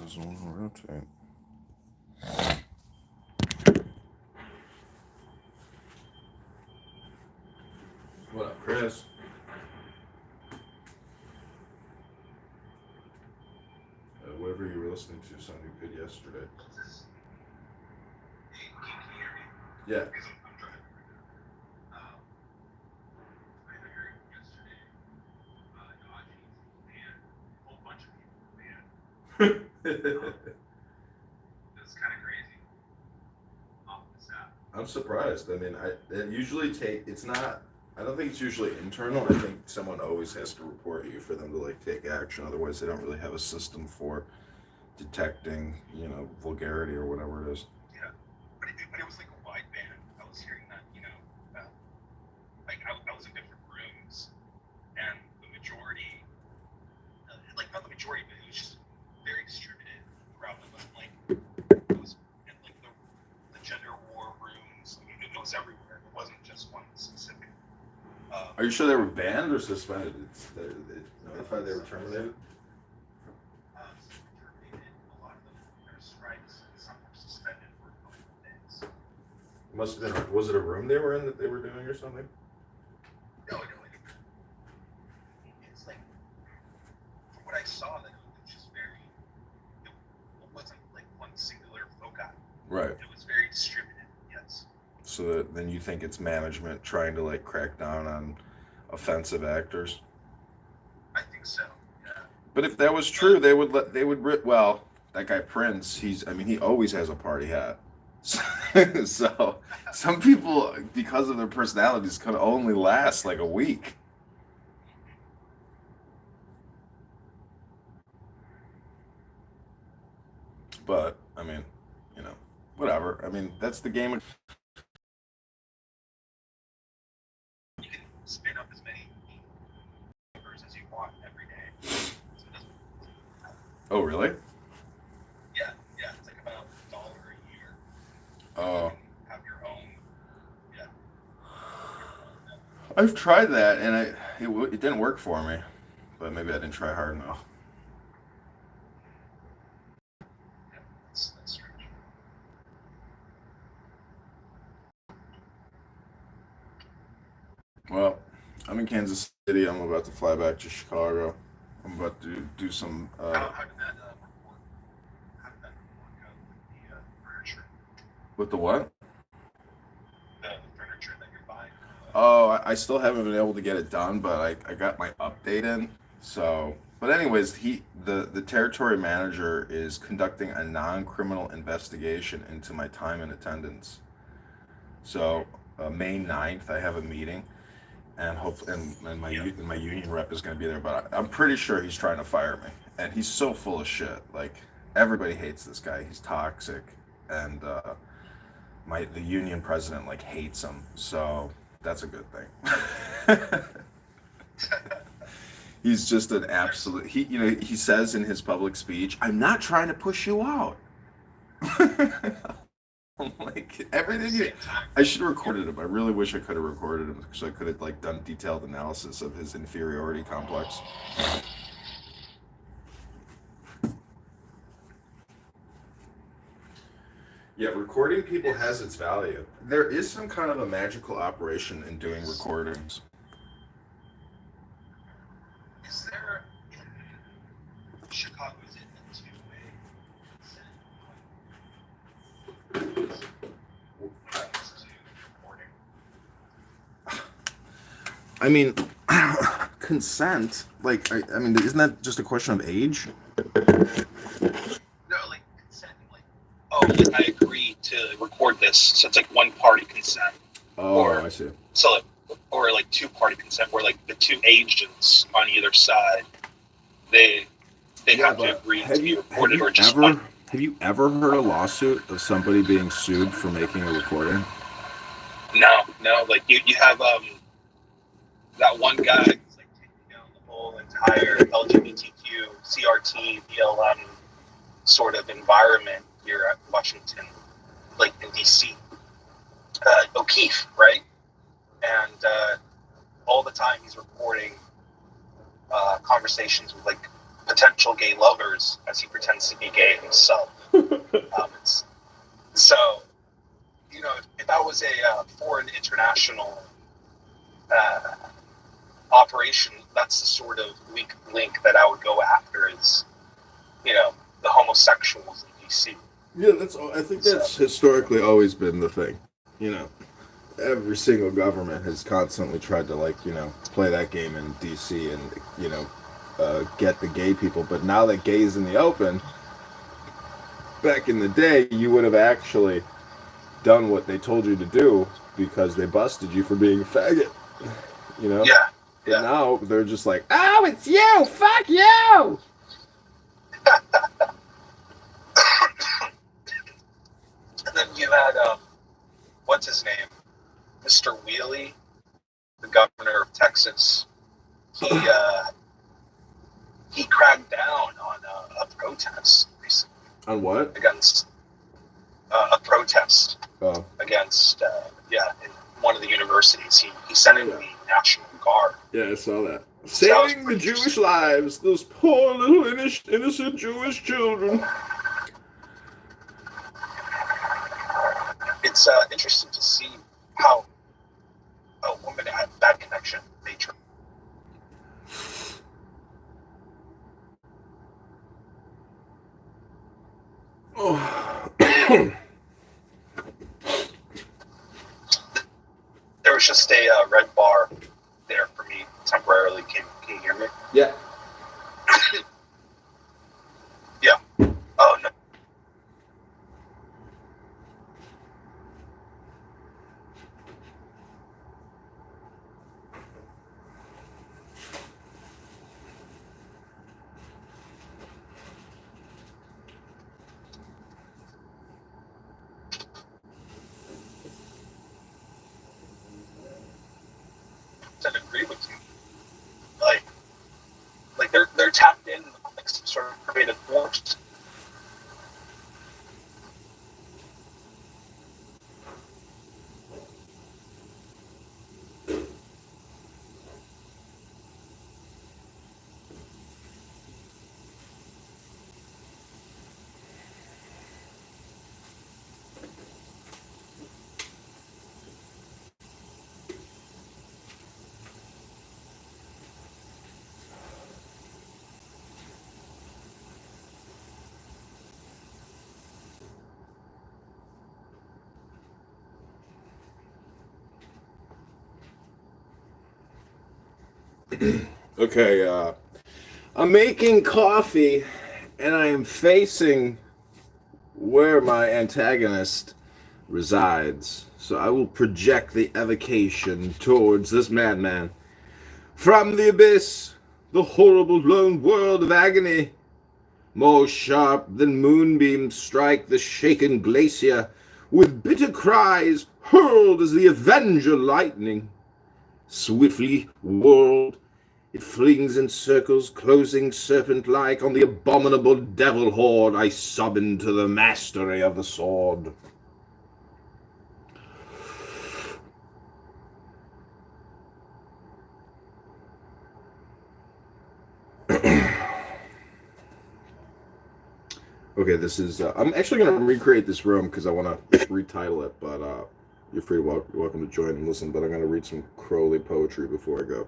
doesn't want to rotate. What up, Chris? Whatever you were listening to sounded good yesterday. Yeah. I'm surprised. I mean, it usually it's not. I don't think it's usually internal. I think someone always has to report you for them to like take action. Otherwise, they don't really have a system for detecting, vulgarity or whatever it is. Yeah, but it was like a wide band. I was hearing that, like I was in different rooms, and the majority, like not the majority, but it was just very distributed throughout. It wasn't like it was in like the gender war rooms. I mean, it was everywhere. It wasn't just one specific. Are you sure they were banned or suspended? They notified they were terminated? Must have been. Was it a room they were in that they were doing or something? No. It's like, from what I saw, that it was just very. It wasn't like one singular foci. Right. It was very distributed. Yes. So then you think it's management trying to like crack down on offensive actors? I think so. Yeah. But if that was true, they would well, that guy Prince, he always has a party hat. So some people, because of their personalities, could only last like a week. But I mean, whatever. I mean, that's the game. You can spin up as many numbers as you want every day. So it doesn't. Oh, really? Yeah. It's like about $1 a year. Oh. Have your own. Yeah. I've tried that, and it didn't work for me. But maybe I didn't try hard enough. Yeah, that's strange. Well, I'm in Kansas City. I'm about to fly back to Chicago. I'm about to do some. How did that report? How did that report go with the furniture? With the what? The furniture that you're buying. Oh, I still haven't been able to get it done, but I got my update in. So, but anyways, the territory manager is conducting a non-criminal investigation into my time and attendance. So, May 9th, I have a meeting, and my union rep is going to be there. But I'm pretty sure he's trying to fire me, and he's so full of shit. Like everybody hates this guy. He's toxic, and the union president like hates him. So that's a good thing. He's just an absolute. He says in his public speech, "I'm not trying to push you out." I'm like everything. I should have recorded him. I really wish I could have recorded him so I could have like done detailed analysis of his inferiority complex. Yeah, recording people has its value. There is some kind of a magical operation in doing recordings. Is there in Chicago? Is it a two-way consent? I mean, consent. Like, I mean, isn't that just a question of age? No, like consent. Like, oh, like I agree to record this. So it's like one-party consent. Oh, I see. So, like two-party consent, where like the two agents on either side, they have to agree to be recorded, or just one. Have you ever heard a lawsuit of somebody being sued for making a recording? No. Like you have that one guy who's like taking down the whole entire LGBTQ, CRT, BLM sort of environment here at Washington, like in DC. O'Keefe, right? And all the time he's recording conversations with like potential gay lovers as he pretends to be gay himself. So, if that was a foreign international operation, that's the sort of weak link that I would go after is, the homosexuals in DC. Yeah, I think that's historically always been the thing. Every single government has constantly tried to play that game in DC and get the gay people. But now that gay's in the open, back in the day, you would have actually done what they told you to do because they busted you for being a faggot. Yeah. But now they're just like, oh, it's you! Fuck you! And then you had, what's his name? Mr. Wheely, the governor of Texas. He cracked down on a protest recently. On what? Against a protest. Oh. Against, in one of the universities. He sent in the National Guard. Yeah, I saw that. Saving the Jewish lives, those poor little innocent Jewish children. It's interesting to see how a woman had that connection with nature. Oh. There was just a red bar there for me temporarily. Can you hear me? Yeah. Yeah. Oh, no. I agree with you. Like they're tapped in like some sort of creative force. Okay, I'm making coffee, and I am facing where my antagonist resides. So I will project the evocation towards this madman. From the abyss, the horrible lone world of agony, more sharp than moonbeams strike the shaken glacier, with bitter cries hurled as the avenger lightning. Swiftly whirled, it flings in circles, closing serpent-like on the abominable devil horde. I sub into the mastery of the sword. Okay, this is. I'm actually going to recreate this room because I want to retitle it, but you're free. You're welcome to join and listen, but I'm going to read some Crowley poetry before I go.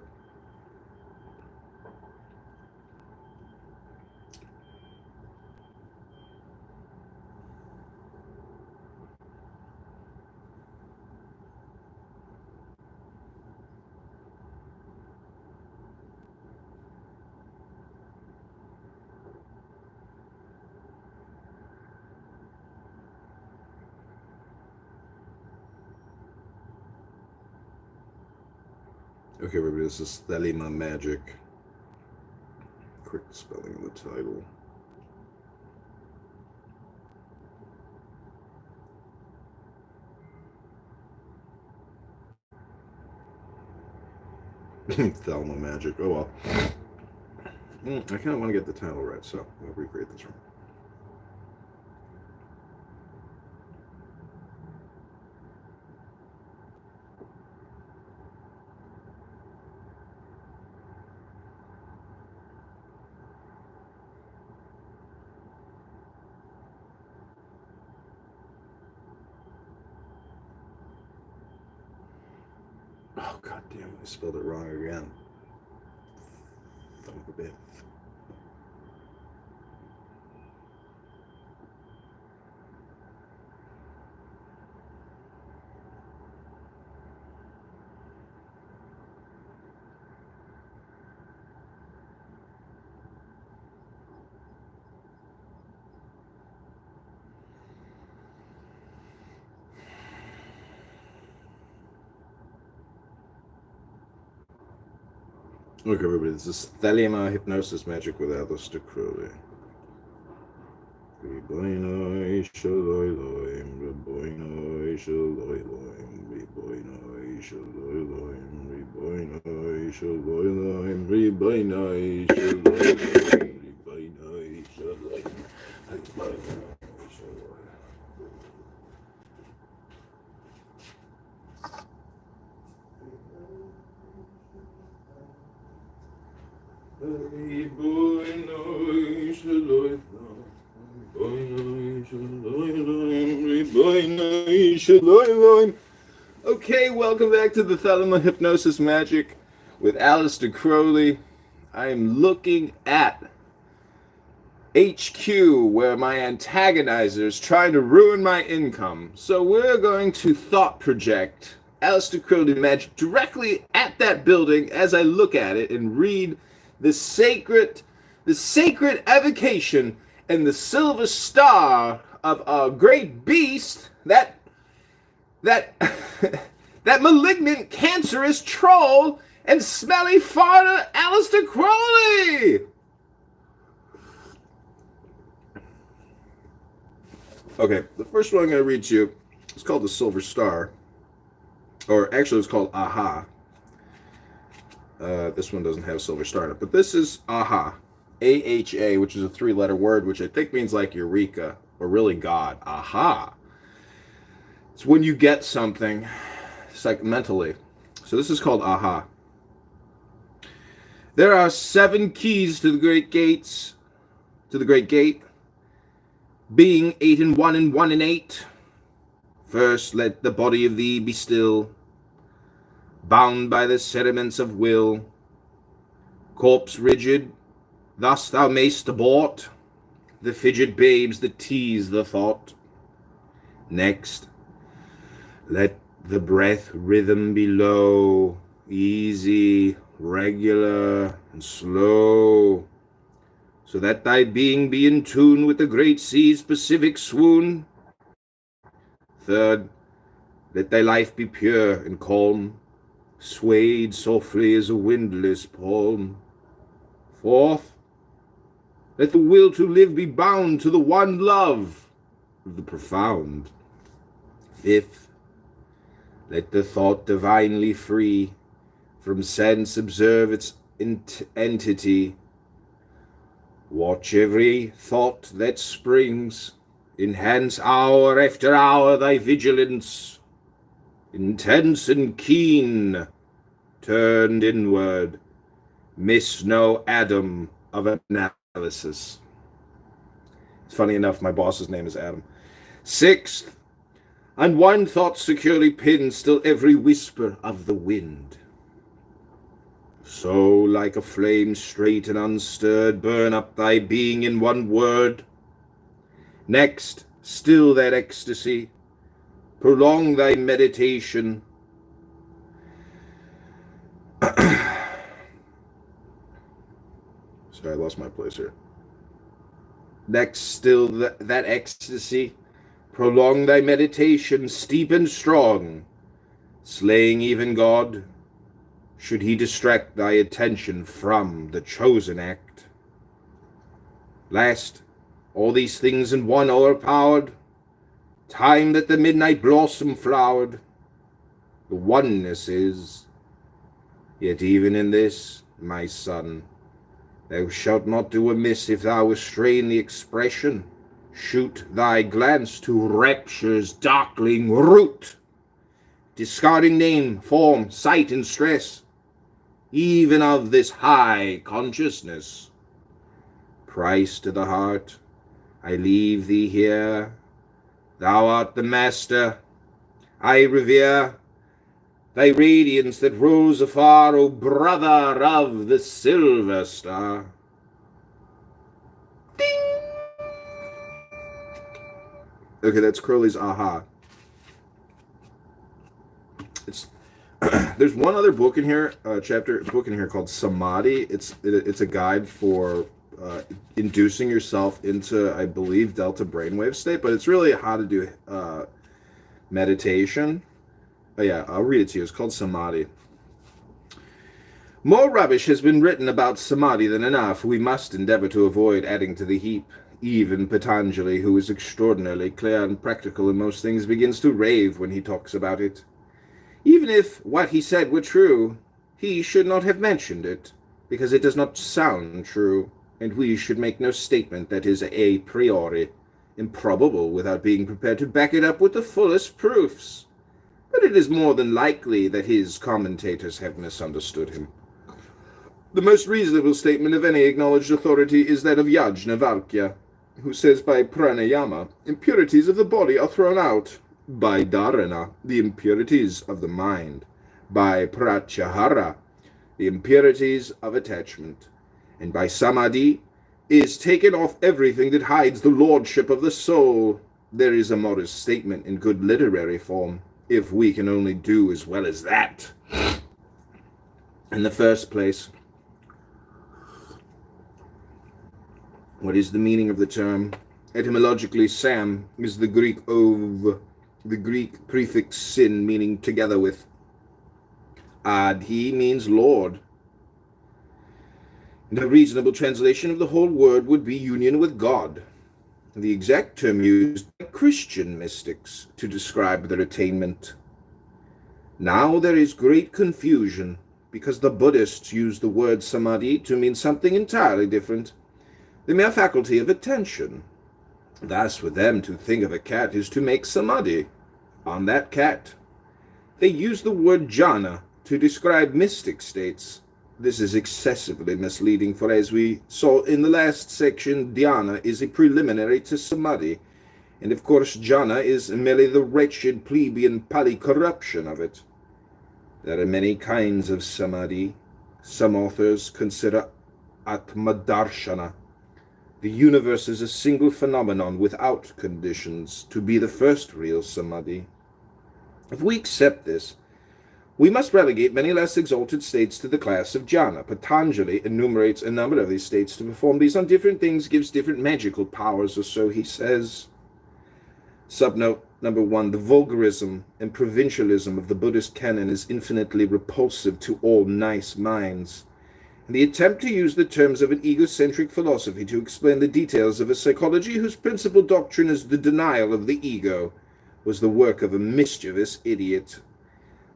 Okay, everybody, this is Thelema Magic. Quick spelling of the title. Thelma Magic. Oh well. I kind of want to get the title right, so I'll recreate this room. Oh, god damn it, I spelled it wrong again. Son of a bitch. Look, everybody, this is Thelema Hypnosis Magic with Aleister Crowley. Okay, welcome back to the Thelema Hypnosis Magic with Aleister Crowley. I am looking at HQ, where my antagonizer is trying to ruin my income. So we're going to thought project Aleister Crowley magic directly at that building as I look at it and read the sacred evocation and the silver star of a great beast, that malignant, cancerous troll and smelly farter, Aleister Crowley. Okay, the first one I'm going to read to you is called the Silver Star. Or actually, it's called Aha. This one doesn't have Silver Star in it, but this is Aha. A-H-A, which is a 3-letter word, which I think means like Eureka, or really God. Aha. It's when you get something, it's like mentally. So this is called Aha. There are 7 keys to the great gates, to the great gate, being 8 and 1 and 1 and 8. First, let the body of thee be still, bound by the sediments of will, corpse rigid, thus thou mayst abort the fidget babes that tease the thought. Next, let the breath rhythm be low, easy, regular, and slow, so that thy being be in tune with the great sea's pacific swoon. Third, let thy life be pure and calm, swayed softly as a windless palm. Fourth, let the will to live be bound to the one love of the profound. Fifth, let the thought divinely free from sense observe its entity. Watch every thought that springs, enhance hour after hour thy vigilance, intense and keen, turned inward, miss no atom of analysis. It's funny enough, my boss's name is Adam. Sixth, on one thought securely pinned, still every whisper of the wind. So, like a flame straight and unstirred, burn up thy being in one word. Next, still that ecstasy, prolong thy meditation. Sorry, I lost my place here. Next, still that ecstasy, prolong thy meditation, steep and strong, slaying even God, should he distract thy attention from the chosen act. Last, all these things in one o'erpowered, time that the midnight blossom flowered, the oneness is. Yet even in this, my son, thou shalt not do amiss if thou restrain the expression. Shoot thy glance to rapture's darkling root, discarding name, form, sight, and stress, even of this high consciousness. Price to the heart, I leave thee here. Thou art the master, I revere. thy radiance that rose afar, O brother of the silver star. Ding! Okay, that's Crowley's Aha. It's there's one other book in here, book in here called Samadhi. It's a guide for inducing yourself into, I believe, delta brainwave state, but it's really how to do meditation. Oh yeah, I'll read it to you. It's called Samadhi. More rubbish has been written about Samadhi than enough. We must endeavor to avoid adding to the heap. Even Patanjali, who is extraordinarily clear and practical in most things, begins to rave when he talks about it. Even if what he said were true, he should not have mentioned it, because it does not sound true, and we should make no statement that is a priori improbable without being prepared to back it up with the fullest proofs. But it is more than likely that his commentators have misunderstood him. The most reasonable statement of any acknowledged authority is that of Yajnavalkya, who says by pranayama, impurities of the body are thrown out, by dharana, the impurities of the mind, by pratyahara, the impurities of attachment, and by samadhi is taken off everything that hides the lordship of the soul. There is a modest statement in good literary form, if we can only do as well as that. In the first place, what is the meaning of the term? Etymologically, sam is the Greek ov, the Greek prefix sin, meaning together with. Adhi means Lord. And a reasonable translation of the whole word would be union with God. The exact term used by Christian mystics to describe their attainment. Now there is great confusion, because the Buddhists use the word samadhi to mean something entirely different, the mere faculty of attention. Thus, with them, to think of a cat is to make samadhi on that cat. They use the word jhana to describe mystic states. This is excessively misleading, for as we saw in the last section, dhyana is a preliminary to samadhi, and of course jhana is merely the wretched plebeian Pali corruption of it. There are many kinds of samadhi. Some authors consider atmadarshana, the universe as a single phenomenon without conditions, to be the first real samadhi. If we accept this, we must relegate many less exalted states to the class of jhana. Patanjali enumerates a number of these states. To perform these on different things gives different magical powers, or so he says. Subnote number 1, the vulgarism and provincialism of the Buddhist canon is infinitely repulsive to all nice minds. And the attempt to use the terms of an egocentric philosophy to explain the details of a psychology whose principal doctrine is the denial of the ego was the work of a mischievous idiot.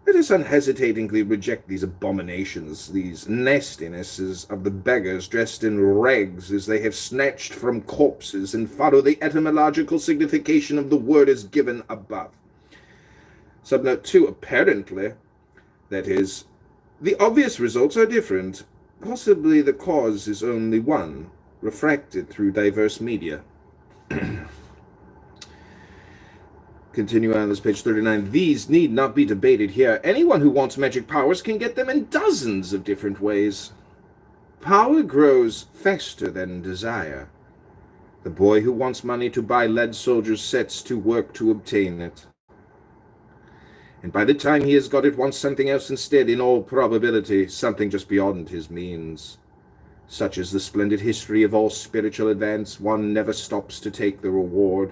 Let us unhesitatingly reject these abominations, these nastinesses of the beggars dressed in rags as they have snatched from corpses, and follow the etymological signification of the word as given above. Subnote 2, apparently, that is, the obvious results are different. Possibly the cause is only one, refracted through diverse media. Continue on this page 39. These need not be debated here. Anyone who wants magic powers can get them in dozens of different ways. Power grows faster than desire. The boy who wants money to buy lead soldiers sets to work to obtain it. And by the time he has got it, wants something else instead, in all probability, something just beyond his means. Such is the splendid history of all spiritual advance. One never stops to take the reward.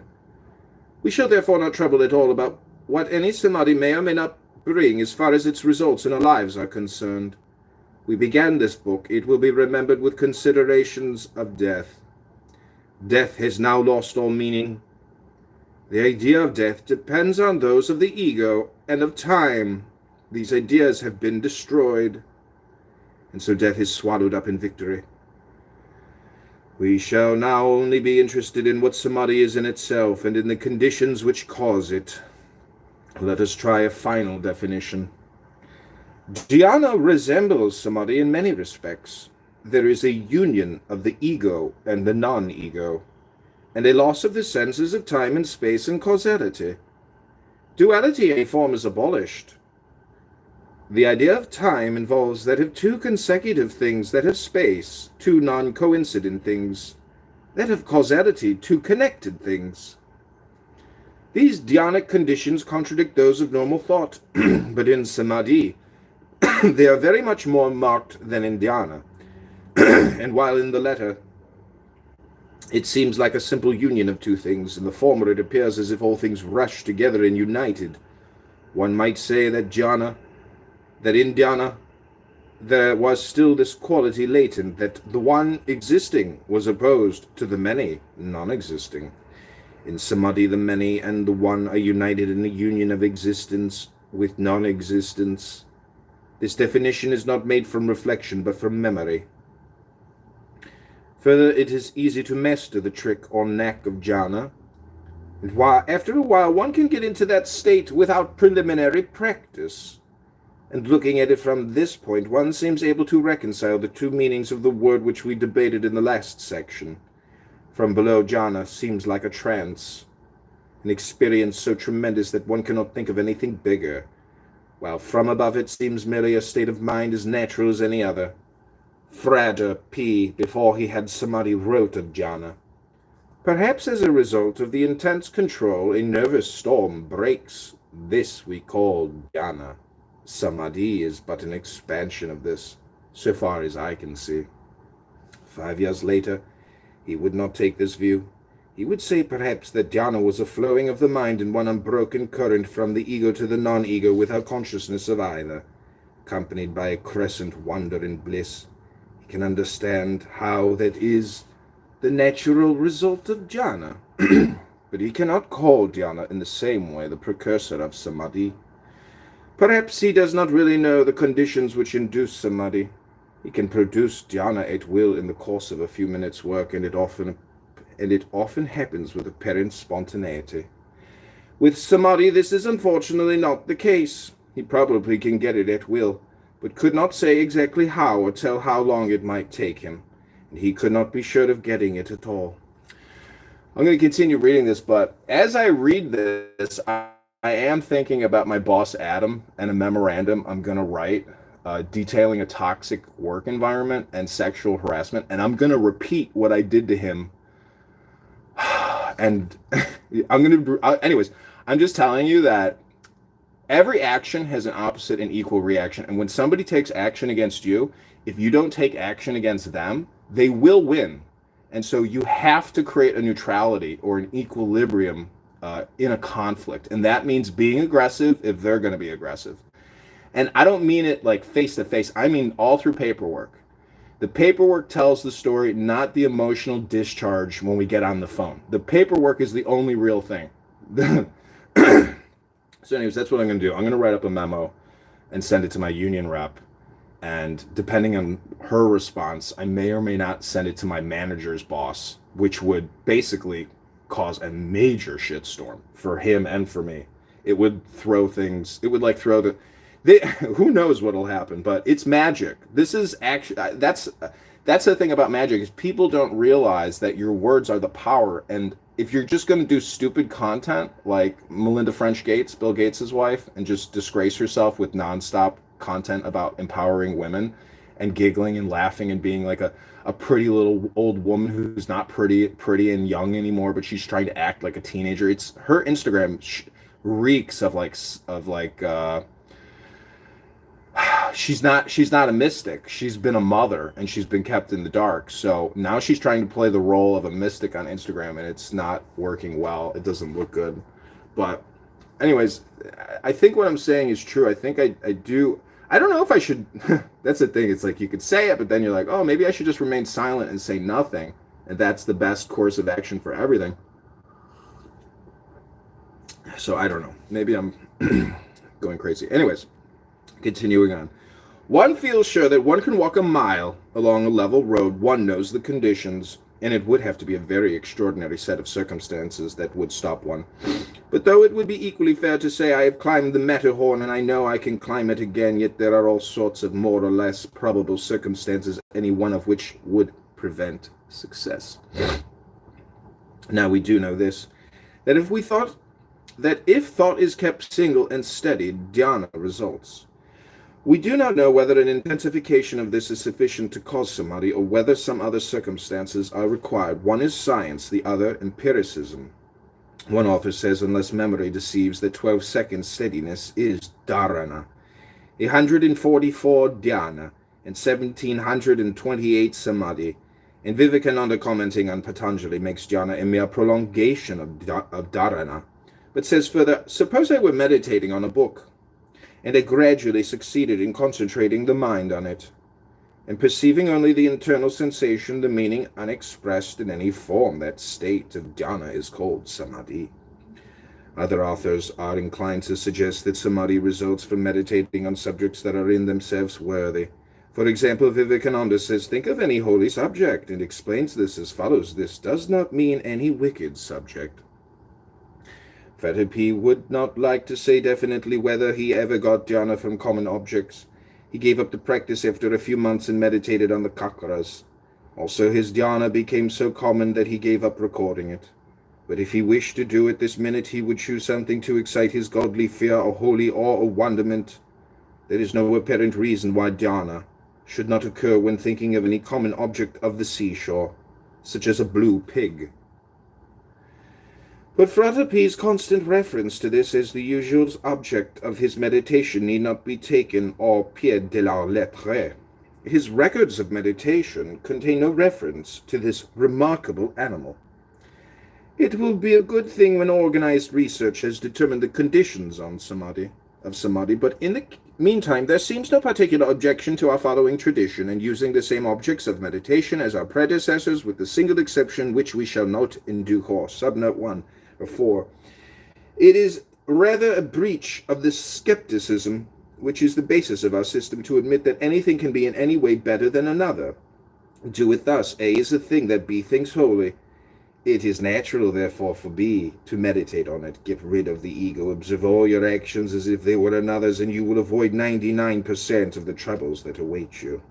We shall therefore not trouble at all about what any samadhi may or may not bring as far as its results in our lives are concerned. We began this book, it will be remembered, with considerations of death. Death has now lost all meaning. The idea of death depends on those of the ego and of time. These ideas have been destroyed, and so death is swallowed up in victory. We shall now only be interested in what samadhi is in itself and in the conditions which cause it. Let us try a final definition. Dhyana resembles samadhi in many respects. There is a union of the ego and the non-ego, and a loss of the senses of time and space and causality. Duality in any form is abolished. The idea of time involves that of two consecutive things that have space, two non-coincident things that have causality, two connected things. These dhyanic conditions contradict those of normal thought, but in samadhi, they are very much more marked than in dhyana. And while in the latter, it seems like a simple union of two things, in the former it appears as if all things rush together and united. One might say that in dhyana, there was still this quality latent, that the one existing was opposed to the many non-existing. In samadhi, the many and the one are united in a union of existence with non-existence. This definition is not made from reflection, but from memory. Further, it is easy to master the trick or knack of jhana, and after a while one can get into that state without preliminary practice. And looking at it from this point, one seems able to reconcile the two meanings of the word which we debated in the last section. From below, jhana seems like a trance, an experience so tremendous that one cannot think of anything bigger, while from above it seems merely a state of mind as natural as any other. Frater P, before he had samadhi, wrote of jhana. Perhaps as a result of the intense control, a nervous storm breaks. This we call jhana. Samadhi is but an expansion of this, so far as I can see. 5 years later, he would not take this view. He would say perhaps that dhyana was a flowing of the mind in one unbroken current from the ego to the non-ego without consciousness of either, accompanied by a crescent wonder and bliss. He can understand how that is the natural result of jhana, but he cannot call dhyana in the same way the precursor of samadhi. Perhaps he does not really know the conditions which induce samadhi. He can produce dhyana at will in the course of a few minutes' work, and it often happens with apparent spontaneity. With samadhi, this is unfortunately not the case. He probably can get it at will, but could not say exactly how or tell how long it might take him, and he could not be sure of getting it at all. I'm going to continue reading this, but as I read this, I am thinking about my boss Adam and a memorandum I'm going to write detailing a toxic work environment and sexual harassment, and I'm going to repeat what I did to him. And anyways, I'm just telling you that every action has an opposite and equal reaction, and when somebody takes action against you, if you don't take action against them, they will win. And so you have to create a neutrality or an equilibrium in a conflict, and that means being aggressive if they're going to be aggressive. And I don't mean it like face to face. I mean all through paperwork. The paperwork tells the story, not the emotional discharge when we get on the phone. The paperwork is the only real thing. So anyways, that's what I'm going to do. I'm going to write up a memo and send it to my union rep. And depending on her response, I may or may not send it to my manager's boss, which would basically cause a major shitstorm for him and for me. It would throw things, it would like throw the... who knows what'll happen, but it's magic. This is actually that's the thing about magic, is people don't realize that your words are the power. And if you're just going to do stupid content like Melinda French Gates, Bill Gates' wife, and just disgrace herself with nonstop content about empowering women and giggling and laughing and being like a pretty little old woman who's not pretty and young anymore, but she's trying to act like a teenager. It's her Instagram reeks of she's not a mystic. She's been a mother and she's been kept in the dark. So now she's trying to play the role of a mystic on Instagram, and it's not working well. It doesn't look good. But anyways, I think what I'm saying is true. I think I do. I don't know if I should. That's the thing. It's like you could say it, but then you're like, oh, maybe I should just remain silent and say nothing. And that's the best course of action for everything. So I don't know. Maybe I'm going crazy. Anyways. Continuing on. One feels sure that one can walk a mile along a level road. One knows the conditions, and it would have to be a very extraordinary set of circumstances that would stop one. But though it would be equally fair to say I have climbed the Matterhorn and I know I can climb it again, yet there are all sorts of more or less probable circumstances, any one of which would prevent success. Now we do know this, that if thought is kept single and steady, dhyana results. We do not know whether an intensification of this is sufficient to cause samadhi, or whether some other circumstances are required. One is science, the other empiricism. One author says, unless memory deceives, that 12 seconds steadiness is dharana, 144 dhyana, and 1728 samadhi. And Vivekananda, commenting on Patanjali, makes jhana a mere prolongation of dharana, but says further, suppose I were meditating on a book, and I gradually succeeded in concentrating the mind on it, and perceiving only the internal sensation, the meaning unexpressed in any form. That state of dhyana is called samadhi. Other authors are inclined to suggest that samadhi results from meditating on subjects that are in themselves worthy. For example, Vivekananda says, think of any holy subject, and explains this as follows. This does not mean any wicked subject. Vatapi would not like to say definitely whether he ever got dhyana from common objects. He gave up the practice after a few months and meditated on the kakras. Also, his dhyana became so common that he gave up recording it. But if he wished to do it this minute, he would choose something to excite his godly fear or holy awe or wonderment. There is no apparent reason why dhyana should not occur when thinking of any common object of the seashore, such as a blue pig. But Fratapi's constant reference to this as the usual object of his meditation need not be taken au pied de la lettre. His records of meditation contain no reference to this remarkable animal. It will be a good thing when organized research has determined the conditions of samadhi, but in the meantime there seems no particular objection to our following tradition and using the same objects of meditation as our predecessors, with the single exception which we shall note in due course. Subnote 1 or 4. It is rather a breach of the skepticism which is the basis of our system to admit that anything can be in any way better than another. Do it thus. A is a thing that B thinks holy. It is natural, therefore, for B to meditate on it. Get rid of the ego. Observe all your actions as if they were another's, and you will avoid 99% of the troubles that await you.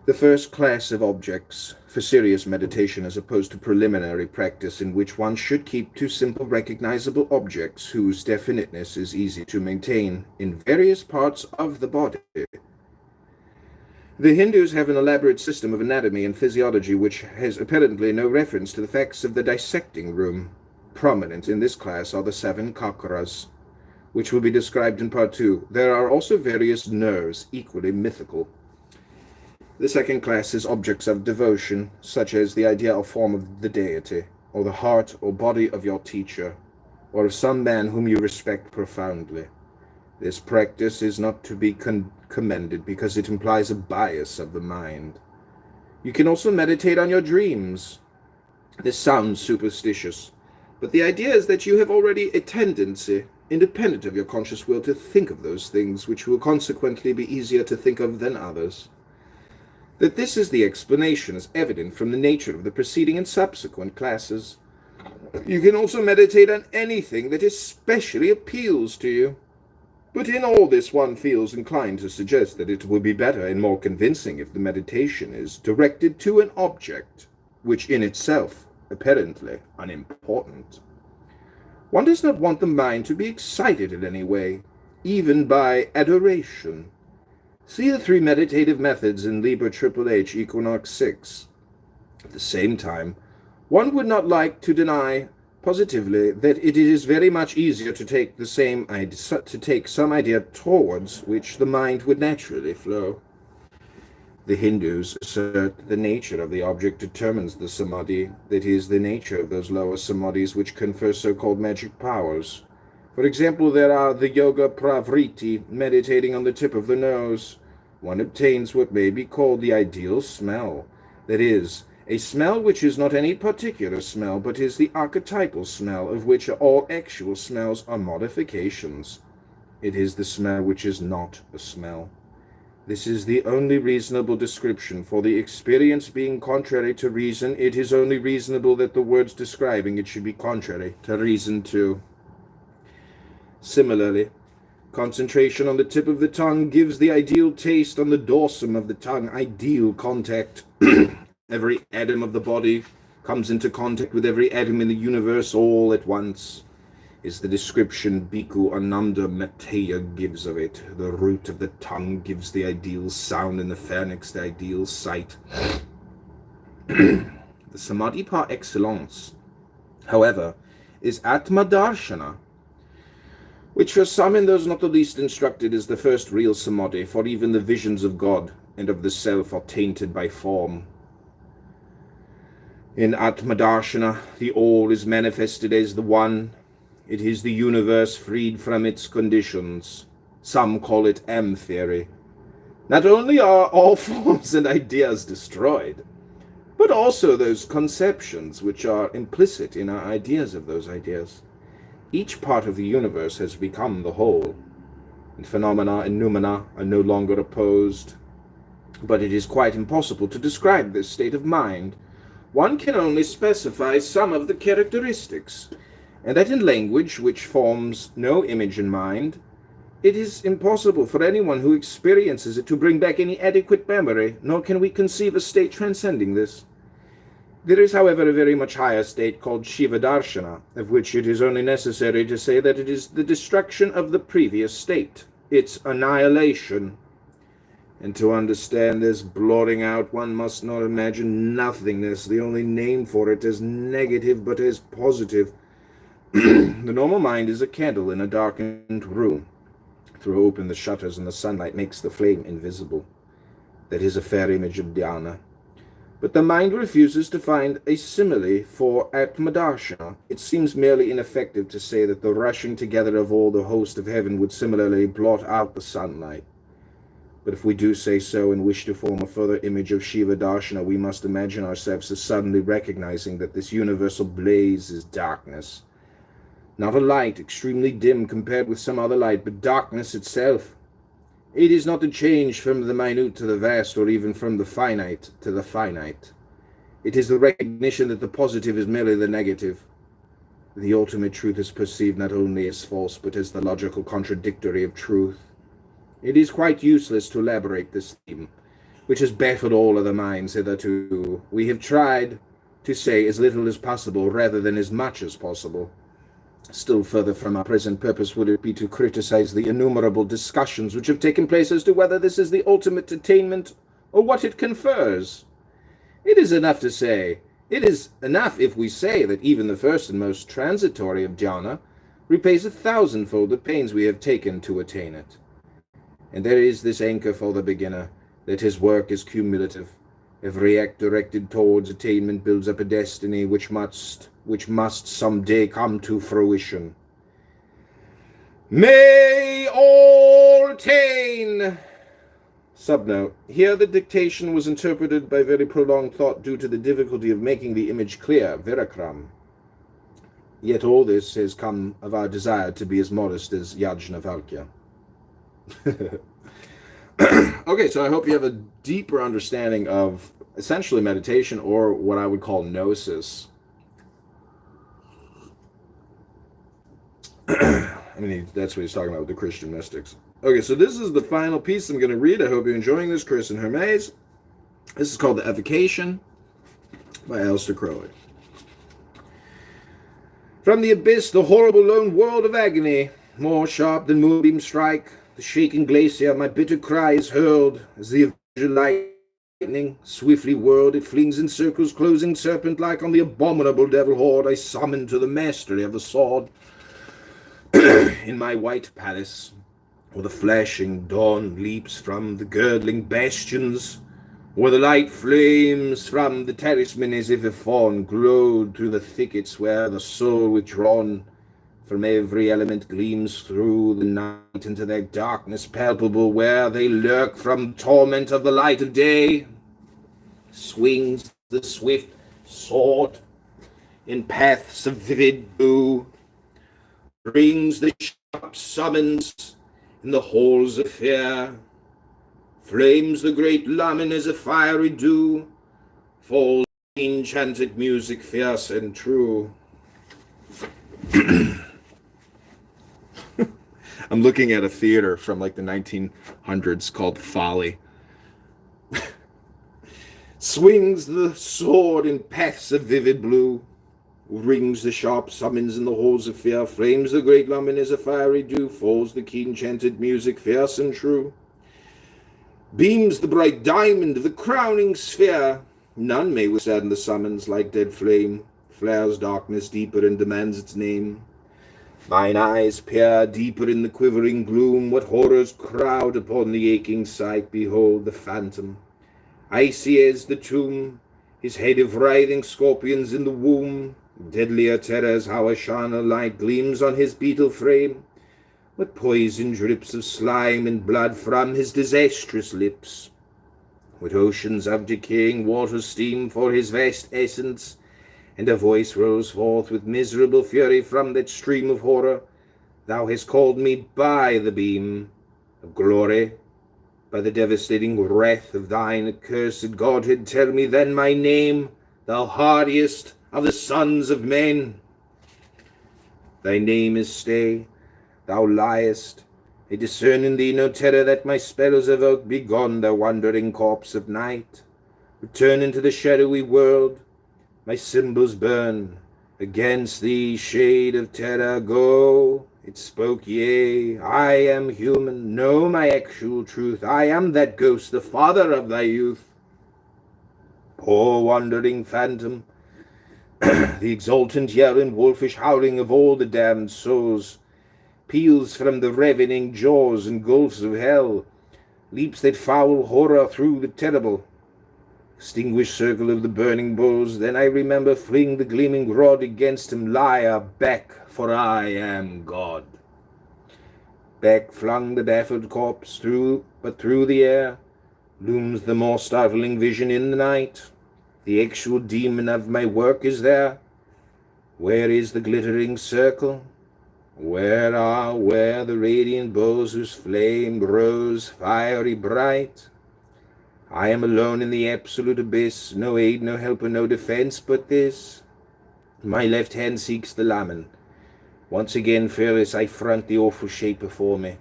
The first class of objects for serious meditation, as opposed to preliminary practice, in which one should keep to simple recognizable objects whose definiteness is easy to maintain in various parts of the body. The Hindus have an elaborate system of anatomy and physiology which has apparently no reference to the facts of the dissecting room. Prominent in this class are the 7 chakras, which will be described in Part 2. There are also various nerves, equally mythical. The second class is objects of devotion, such as the ideal form of the deity, or the heart or body of your teacher, or of some man whom you respect profoundly. This practice is not to be commended because it implies a bias of the mind. You can also meditate on your dreams. This sounds superstitious, but the idea is that you have already a tendency, independent of your conscious will, to think of those things which will consequently be easier to think of than others. That this is the explanation is evident from the nature of the preceding and subsequent classes. You can also meditate on anything that especially appeals to you. But in all this one feels inclined to suggest that it will be better and more convincing if the meditation is directed to an object, which in itself apparently unimportant. One does not want the mind to be excited in any way, even by adoration. See the 3 meditative methods in Liber Triple H Equinox 6. At the same time, one would not like to deny positively that it is very much easier to take some idea towards which the mind would naturally flow. The Hindus assert that the nature of the object determines the samadhi, that is, the nature of those lower samadhis which confer so-called magic powers. For example, there are the yoga pravriti, meditating on the tip of the nose. One obtains what may be called the ideal smell, that is, a smell which is not any particular smell, but is the archetypal smell, of which all actual smells are modifications. It is the smell which is not a smell. This is the only reasonable description, for the experience being contrary to reason, it is only reasonable that the words describing it should be contrary to reason too. Similarly, concentration on the tip of the tongue gives the ideal taste on the dorsum of the tongue, ideal contact. Every atom of the body comes into contact with every atom in the universe all at once. is the description Bhikkhu Ananda Mateya gives of it. The root of the tongue gives the ideal sound, and the pharynx the ideal sight. The samadhi par excellence, however, is Atma Darshana, which for some and those not the least instructed is the first real samadhi, for even the visions of God and of the self are tainted by form. In Atma Darshana, the all is manifested as the one. It is the universe freed from its conditions. Some call it M-theory. Not only are all forms and ideas destroyed, but also those conceptions which are implicit in our ideas of those ideas. Each part of the universe has become the whole, and phenomena and noumena are no longer opposed. But it is quite impossible to describe this state of mind. One can only specify some of the characteristics, and that in language which forms no image in mind, it is impossible for anyone who experiences it to bring back any adequate memory, nor can we conceive a state transcending this. There is, however, a very much higher state called Shiva Darshana, of which it is only necessary to say that it is the destruction of the previous state, its annihilation. And to understand this blotting out, one must not imagine nothingness, the only name for it, as negative but as positive. The normal mind is a candle in a darkened room. Throw open the shutters and the sunlight makes the flame invisible. That is a fair image of dhyana. But the mind refuses to find a simile for Atmadarshana. It seems merely ineffective to say that the rushing together of all the host of heaven would similarly blot out the sunlight. But if we do say so and wish to form a further image of Shiva Darshana, we must imagine ourselves as suddenly recognizing that this universal blaze is darkness. Not a light, extremely dim compared with some other light, but darkness itself. It is not a change from the minute to the vast, or even from the finite to the finite. It is the recognition that the positive is merely the negative. The ultimate truth is perceived not only as false, but as the logical contradictory of truth. It is quite useless to elaborate this theme, which has baffled all other minds hitherto. We have tried to say as little as possible rather than as much as possible. Still further from our present purpose would it be to criticize the innumerable discussions which have taken place as to whether this is the ultimate attainment or what it confers. It is enough to say, it is enough if we say that even the first and most transitory of jhana repays 1,000-fold the pains we have taken to attain it. And there is this anchor for the beginner, that his work is cumulative. Every act directed towards attainment builds up a destiny which must someday come to fruition. May all attain! Subnote. Here the dictation was interpreted by very prolonged thought due to the difficulty of making the image clear, Virakram. Yet all this has come of our desire to be as modest as Yajnavalkya. Okay, so I hope you have a deeper understanding of essentially meditation, or what I would call gnosis. I mean, that's what he's talking about with the Christian mystics. Okay, so this is the final piece I'm going to read. I hope you're enjoying this. Kirsten Hermes. This is called The Evocation by Aleister Crowley. From the abyss, the horrible lone world of agony, more sharp than moonbeam strike, the shaking glacier, my bitter cry is hurled, as the avenger lightning, swiftly whirled, it flings in circles, closing serpent-like on the abominable devil horde I summon to the mastery of the sword. In my white palace, where the flashing dawn leaps from the girdling bastions, where the light flames from the talisman as if a fawn glowed through the thickets, where the soul withdrawn from every element gleams through the night into their darkness palpable, where they lurk from torment of the light of day, swings the swift sword in paths of vivid blue, rings the sharp summons in the halls of fear, flames the great lamen as a fiery dew, falls enchanted music fierce and true. I'm looking at a theater from like the 1900s called Folly. Swings the sword in paths of vivid blue, Rings the sharp summons in the halls of fear, flames the great lumen as a fiery dew, falls the keen chanted music, fierce and true. Beams the bright diamond of the crowning sphere, none may withstand the summons like dead flame, flares darkness deeper and demands its name. Mine eyes peer deeper in the quivering gloom, what horrors crowd upon the aching sight, behold the phantom, icy as the tomb, his head of writhing scorpions in the womb, deadlier terrors how a charnel light gleams on his beetle frame, what poison drips of slime and blood from his disastrous lips, what oceans of decaying water steam for his vast essence, and a voice rose forth with miserable fury from that stream of horror. Thou hast called me by the beam of glory, by the devastating wrath of thine accursed godhead. Tell me then my name, thou hardiest of the sons of men. Thy name is Stay, thou liest. I discern in thee no terror that my spells evoke. Begone, thou wandering corpse of night. Return into the shadowy world. My cymbals burn against thee, shade of terror, go. It spoke, yea, I am human, know my actual truth. I am that ghost, the father of thy youth. Poor wandering phantom, the exultant yell and wolfish howling of all the damned souls, peals from the ravening jaws and gulfs of hell, leaps that foul horror through the terrible extinguished circle of the burning bulls. Then I remember fling the gleaming rod against him, liar, back, for I am God. Back flung the baffled corpse but through the air looms the more startling vision in the night. The actual demon of my work is there. Where is the glittering circle? Where the radiant bowls whose flame rose fiery bright? I am alone in the absolute abyss, no aid, no helper, no defense but this. My left hand seeks the lamen. Once again, fearless, I front the awful shape before me.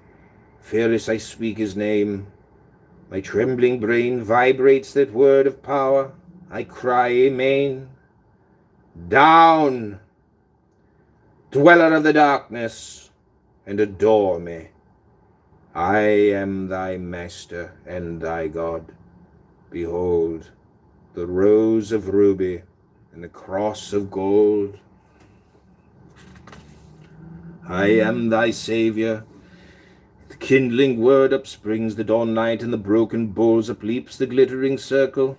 Fearless, I speak his name. My trembling brain vibrates that word of power. I cry, Amen. Down, dweller of the darkness, and adore me. I am thy master and thy God. Behold, the rose of ruby and the cross of gold. I am thy Savior. The kindling word upsprings the dawn light, and the broken bowls upleaps the glittering circle.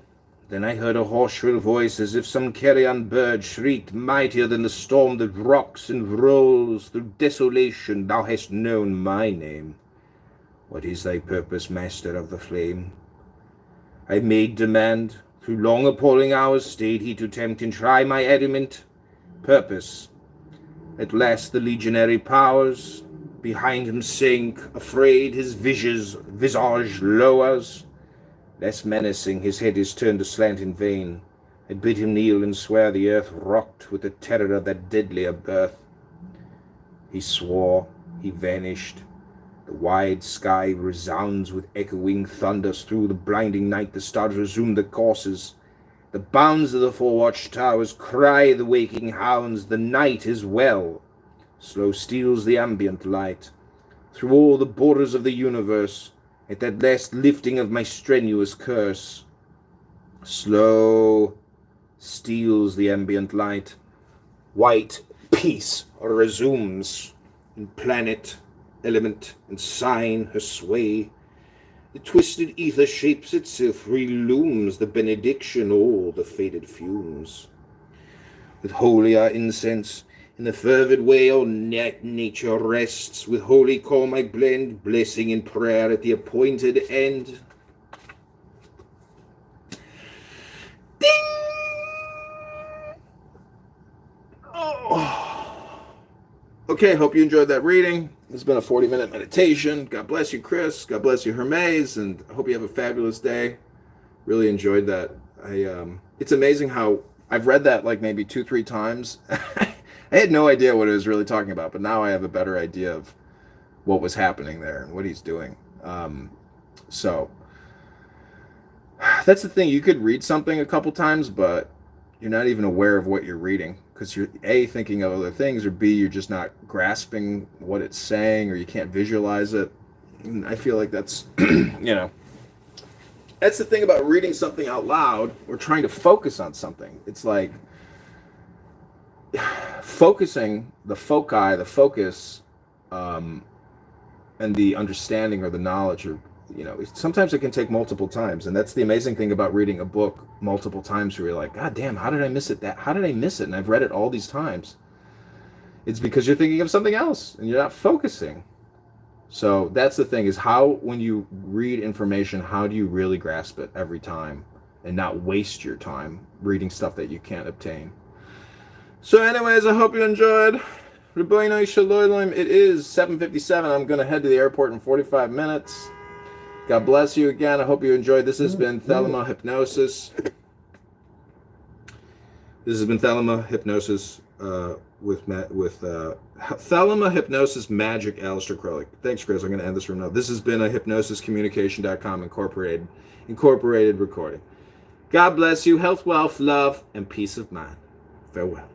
Then I heard a hoarse shrill voice, as if some carrion bird shrieked, mightier than the storm that rocks and rolls through desolation. Thou hast known my name. What is thy purpose, master of the flame? I made demand. Through long appalling hours stayed he to tempt and try my adamant purpose. At last the legionary powers behind him sink, afraid his visage lowers. Less menacing, his head is turned aslant in vain. I bid him kneel and swear the earth rocked with the terror of that deadlier birth. He swore, he vanished. The wide sky resounds with echoing thunders. Through the blinding night the stars resume their courses. The bounds of the four-watch towers cry the waking hounds. The night is well. Slow steals the ambient light through all the borders of the universe at that last lifting of my strenuous curse. Slow steals the ambient light. White peace resumes in planet, element, and sign her sway. The twisted ether shapes itself, relooms the benediction, all the faded fumes. With holier incense, in the fervid way all nature rests. With holy calm I blend, blessing in prayer at the appointed end. Ding! Oh. Okay, hope you enjoyed that reading. This has been a 40-minute meditation. God bless you, Chris. God bless you, Hermes, and I hope you have a fabulous day. Really enjoyed that. It's amazing how I've read that like maybe 2-3 times. I had no idea what it was really talking about, but now I have a better idea of what was happening there and what he's doing. So that's the thing. You could read something a couple times, but you're not even aware of what you're reading. because you're A, thinking of other things, or B, you're just not grasping what it's saying, or you can't visualize it. And I feel like that's, that's the thing about reading something out loud or trying to focus on something. It's like focusing, the focus, and the understanding or the knowledge, or sometimes it can take multiple times. And that's the amazing thing about reading a book multiple times, where you're like, God damn, how did I miss it? How did I miss it? And I've read it all these times. It's because you're thinking of something else and you're not focusing. So that's the thing, is how, when you read information, how do you really grasp it every time and not waste your time reading stuff that you can't obtain? So anyways, I hope you enjoyed. It is 7:57. I'm going to head to the airport in 45 minutes. God bless you again. I hope you enjoyed. This has been Thelema Hypnosis. This has been Thelema Hypnosis with Thelema Hypnosis Magic, Aleister Crowley. Thanks, Chris. I'm going to end this room now. This has been a hypnosiscommunication.com incorporated recording. God bless you. Health, wealth, love, and peace of mind. Farewell.